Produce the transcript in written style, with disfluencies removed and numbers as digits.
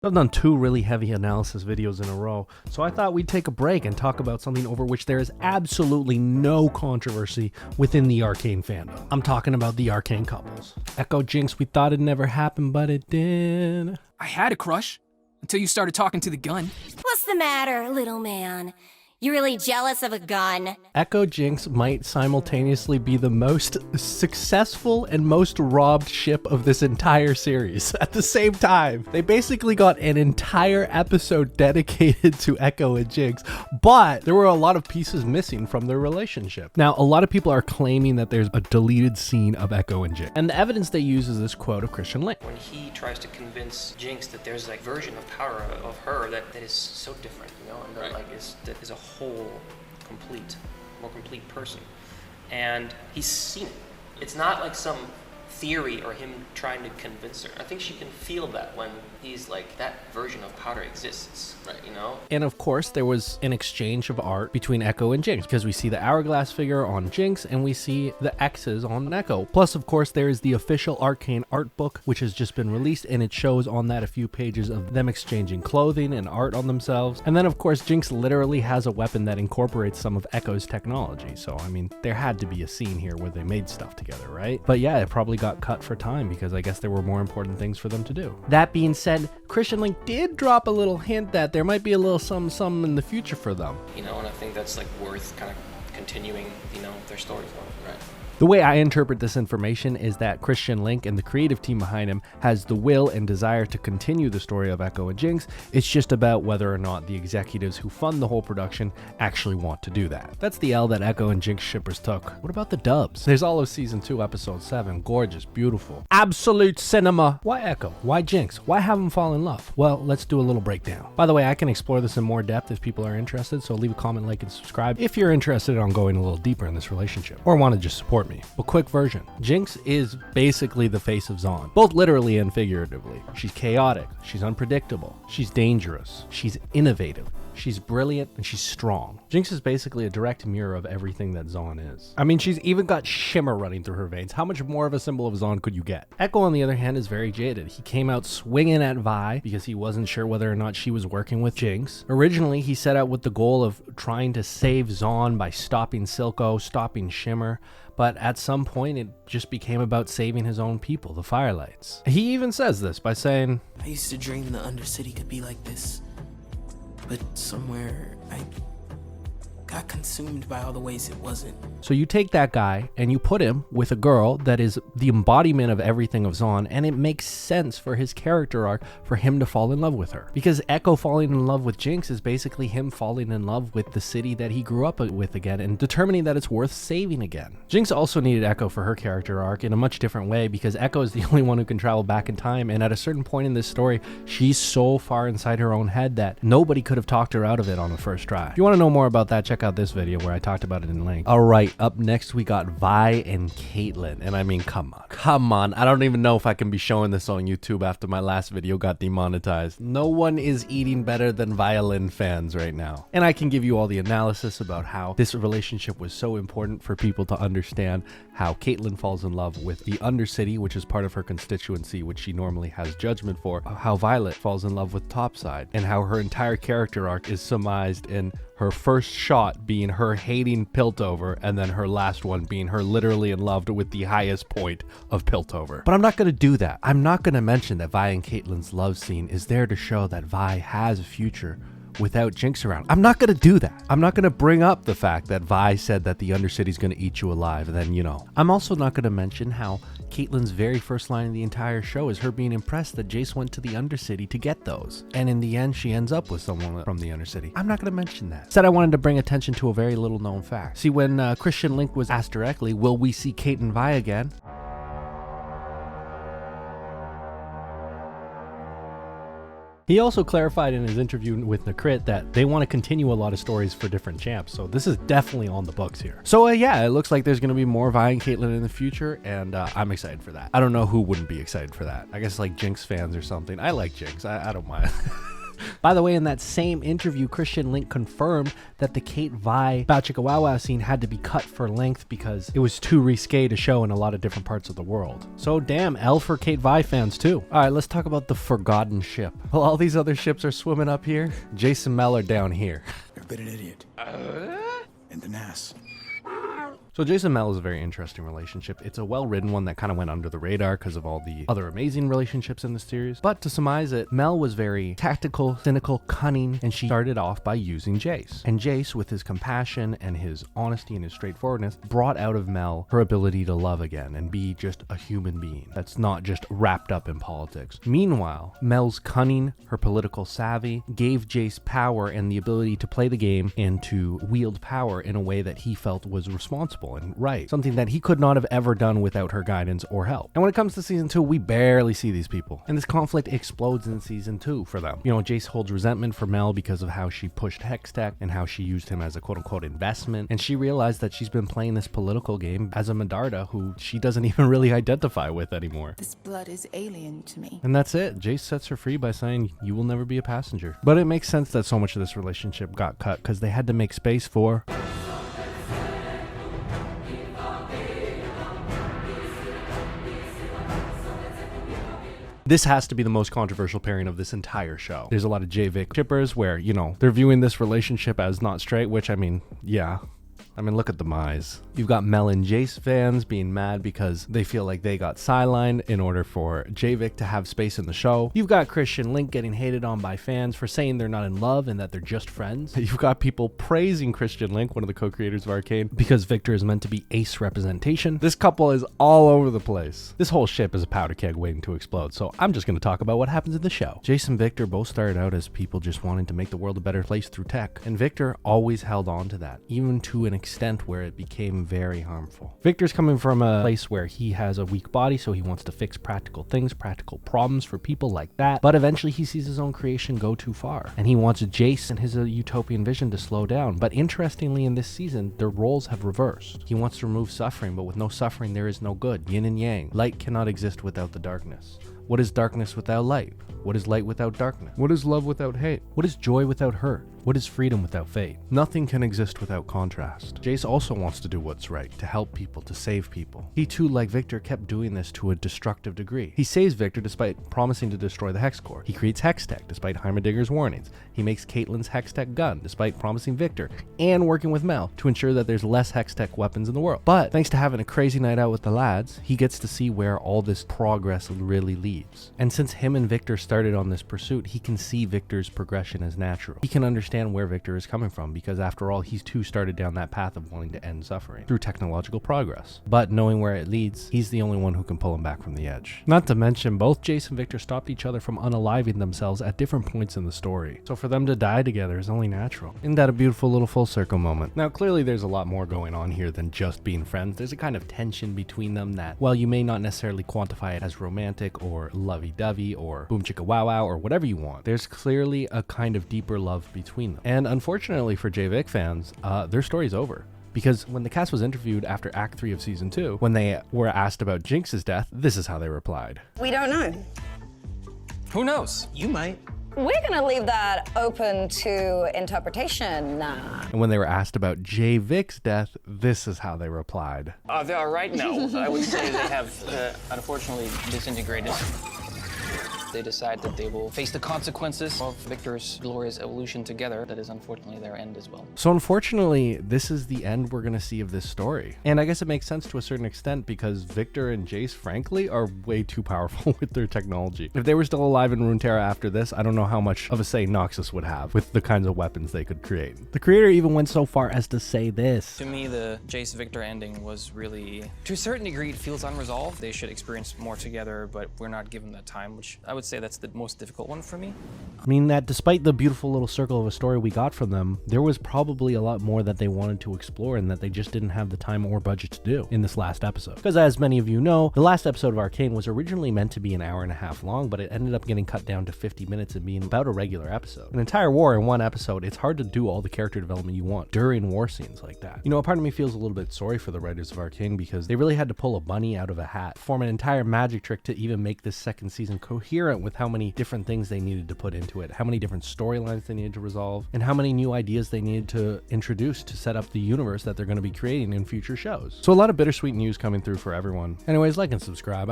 I've done 2 really heavy analysis videos in a row, so I thought we'd take a break and talk about something over which there is absolutely no controversy within the Arcane fandom. I'm talking about the Arcane Couples. Ekko Jinx, we thought it'd never happen, but it did. I had a crush until you started talking to the gun. What's the matter, little man? You really jealous of a gun? Ekko Jinx might simultaneously be the most successful and most robbed ship of this entire series at the same time. They basically got an entire episode dedicated to Ekko and Jinx, but there were a lot of pieces missing from their relationship. Now, a lot of people are claiming that there's a deleted scene of Ekko and Jinx, and the evidence they use is this quote of Christian Link. When he tries to convince Jinx that there's like version of power of her that is so different, you know, and that that is a whole more complete person, and he's seen it. It's not like some theory or him trying to convince her. I think she can feel that when he's like, that version of powder exists, right? You know? And of course, there was an exchange of art between Ekko and Jinx, because we see the hourglass figure on Jinx and we see the X's on Ekko. Plus, of course, there is the official Arcane art book, which has just been released, and it shows on that a few pages of them exchanging clothing and art on themselves. And then, of course, Jinx literally has a weapon that incorporates some of Ekko's technology. So, I mean, there had to be a scene here where they made stuff together, right? But yeah, it probably got cut for time because I guess there were more important things for them to do. That being said, Christian Link did drop a little hint that there might be a little something in the future for them. You know, and I think that's like worth kind of continuing, you know, their story for, right? The way I interpret this information is that Christian Link and the creative team behind him has the will and desire to continue the story of Ekko and Jinx. It's just about whether or not the executives who fund the whole production actually want to do that. That's the L that Ekko and Jinx shippers took. What about the dubs? There's all of season 2, episode 7. Gorgeous, beautiful, absolute cinema. Why Ekko? Why Jinx? Why have them fall in love? Well, let's do a little breakdown. By the way, I can explore this in more depth if people are interested, so leave a comment, like, and subscribe if you're interested in going a little deeper in this relationship or want to just support me. But quick version, Jinx is basically the face of Zaun, both literally and figuratively. She's chaotic, she's unpredictable, she's dangerous, she's innovative, she's brilliant, and she's strong. Jinx is basically a direct mirror of everything that Zaun is. I mean, she's even got shimmer running through her veins. How much more of a symbol of Zaun could you get? Ekko, on the other hand, is very jaded. He came out swinging at Vi because he wasn't sure whether or not she was working with Jinx. Originally, he set out with the goal of trying to save Zaun by stopping Silco, stopping Shimmer, but at some point it just became about saving his own people, the Firelights. He even says this by saying, I used to dream the Undercity could be like this, but somewhere I got consumed by all the ways it wasn't. So you take that guy and you put him with a girl that is the embodiment of everything of Zaun, and it makes sense for his character arc for him to fall in love with her. Because Ekko falling in love with Jinx is basically him falling in love with the city that he grew up with again and determining that it's worth saving again. Jinx also needed Ekko for her character arc in a much different way because Ekko is the only one who can travel back in time, and at a certain point in this story, she's so far inside her own head that nobody could have talked her out of it on the first try. If you want to know more about that, check out this video where I talked about it in length. All right, up next we got Vi and Caitlyn, and I mean, come on. I don't even know if I can be showing this on YouTube after my last video got demonetized. No one is eating better than violin fans right now. And I can give you all the analysis about how this relationship was so important for people to understand how Caitlyn falls in love with the Undercity, which is part of her constituency, which she normally has judgment for, how Violet falls in love with Topside, and how her entire character arc is surmised in her first shot being her hating Piltover, and then her last one being her literally in love with the highest point of Piltover. But I'm not going to do that. I'm not going to mention that Vi and Caitlyn's love scene is there to show that Vi has a future without Jinx around. I'm not going to do that. I'm not going to bring up the fact that Vi said that the Undercity's going to eat you alive, and then, you know. I'm also not going to mention how Caitlyn's very first line in the entire show is her being impressed that Jayce went to the Undercity to get those. And in the end, she ends up with someone from the Undercity. I'm not going to mention that. Instead, I wanted to bring attention to a very little known fact. See, when Christian Link was asked directly, will we see Kate and Vi again? He also clarified in his interview with Nakrit that they want to continue a lot of stories for different champs, so this is definitely on the books here. So yeah, it looks like there's going to be more Vi and Caitlyn in the future, and I'm excited for that. I don't know who wouldn't be excited for that. I guess like Jinx fans or something. I like Jinx. I don't mind. By the way, in that same interview, Christian Link confirmed that the Kate Vi Bow Chicka Wow Wow scene had to be cut for length because it was too risque to show in a lot of different parts of the world. So damn, L for Kate Vi fans too. Alright, let's talk about the forgotten ship. While all these other ships are swimming up here, Jayce and Mel are down here. I've been an idiot. And an ass. So Jayce and Mel is a very interesting relationship. It's a well-written one that kind of went under the radar because of all the other amazing relationships in the series. But to surmise it, Mel was very tactical, cynical, cunning, and she started off by using Jayce. And Jayce, with his compassion and his honesty and his straightforwardness, brought out of Mel her ability to love again and be just a human being that's not just wrapped up in politics. Meanwhile, Mel's cunning, her political savvy, gave Jayce power and the ability to play the game and to wield power in a way that he felt was responsible and right. Something that he could not have ever done without her guidance or help. And when it comes to season 2, we barely see these people. And this conflict explodes in season 2 for them. You know, Jayce holds resentment for Mel because of how she pushed Hextech and how she used him as a quote-unquote investment. And she realized that she's been playing this political game as a Medarda who she doesn't even really identify with anymore. This blood is alien to me. And that's it. Jayce sets her free by saying, you will never be a passenger. But it makes sense that so much of this relationship got cut because they had to make space for... This has to be the most controversial pairing of this entire show. There's a lot of J-Vic shippers where, you know, they're viewing this relationship as not straight, which, I mean, yeah. I mean, look at the Mize. You've got Mel and Jayce fans being mad because they feel like they got sidelined in order for J-Vic to have space in the show. You've got Christian Link getting hated on by fans for saying they're not in love and that they're just friends. You've got people praising Christian Link, one of the co-creators of Arcane, because Viktor is meant to be ace representation. This couple is all over the place. This whole ship is a powder keg waiting to explode, so I'm just going to talk about what happens in the show. Jayce and Viktor both started out as people just wanting to make the world a better place through tech, and Viktor always held on to that, even to an extent where it became very harmful. Viktor's coming from a place where he has a weak body, so he wants to fix practical things, practical problems for people like that, but eventually he sees his own creation go too far, and he wants Jayce and his utopian vision to slow down. But interestingly, in this season, their roles have reversed. He wants to remove suffering, but with no suffering there is no good. Yin and yang. Light cannot exist without the darkness. What is darkness without light? What is light without darkness? What is love without hate? What is joy without hurt? What is freedom without fate? Nothing can exist without contrast. Jayce also wants to do what's right, to help people, to save people. He too, like Viktor, kept doing this to a destructive degree. He saves Viktor despite promising to destroy the Hex Core. He creates Hextech despite Heimerdinger's warnings. He makes Caitlyn's Hextech gun despite promising Viktor and working with Mel to ensure that there's less Hextech weapons in the world. But thanks to having a crazy night out with the lads, he gets to see where all this progress really leads. And since him and Viktor started on this pursuit, he can see Viktor's progression as natural. He can understand where Viktor is coming from because after all, he's too started down that path of wanting to end suffering through technological progress. But knowing where it leads, he's the only one who can pull him back from the edge. Not to mention, both Jayce and Viktor stopped each other from unaliving themselves at different points in the story. So for them to die together is only natural. Isn't that a beautiful little full circle moment? Now clearly there's a lot more going on here than just being friends. There's a kind of tension between them that, while you may not necessarily quantify it as romantic or lovey-dovey or boom chicka wow wow or whatever you want, there's clearly a kind of deeper love between them. And unfortunately for J-Vic fans, their story's over. Because when the cast was interviewed after Act 3 of Season 2, when they were asked about Jinx's death, this is how they replied. We don't know. Who knows? You might. We're gonna leave that open to interpretation. And when they were asked about J-Vic's death, this is how they replied. They are right now. I would say they have unfortunately disintegrated. They decide that they will face the consequences of Viktor's glorious evolution together. That is unfortunately their end as well. So unfortunately, this is the end we're going to see of this story. And I guess it makes sense to a certain extent because Viktor and Jayce, frankly, are way too powerful with their technology. If they were still alive in Runeterra after this, I don't know how much of a say Noxus would have with the kinds of weapons they could create. The creator even went so far as to say this. To me, the Jayce-Viktor ending was really, to a certain degree, it feels unresolved. They should experience more together, but we're not given that time, which I would say that's the most difficult one for me. I mean that despite the beautiful little circle of a story we got from them, there was probably a lot more that they wanted to explore and that they just didn't have the time or budget to do in this last episode. Because as many of you know, the last episode of Arcane was originally meant to be an hour and a half long, but it ended up getting cut down to 50 minutes and being about a regular episode. An entire war in one episode, it's hard to do all the character development you want during war scenes like that. You know, a part of me feels a little bit sorry for the writers of Arcane because they really had to pull a bunny out of a hat, form an entire magic trick to even make this second season coherent transparent with how many different things they needed to put into it, how many different storylines they needed to resolve, and how many new ideas they needed to introduce to set up the universe that they're going to be creating in future shows. So a lot of bittersweet news coming through for everyone. Anyways, like and subscribe.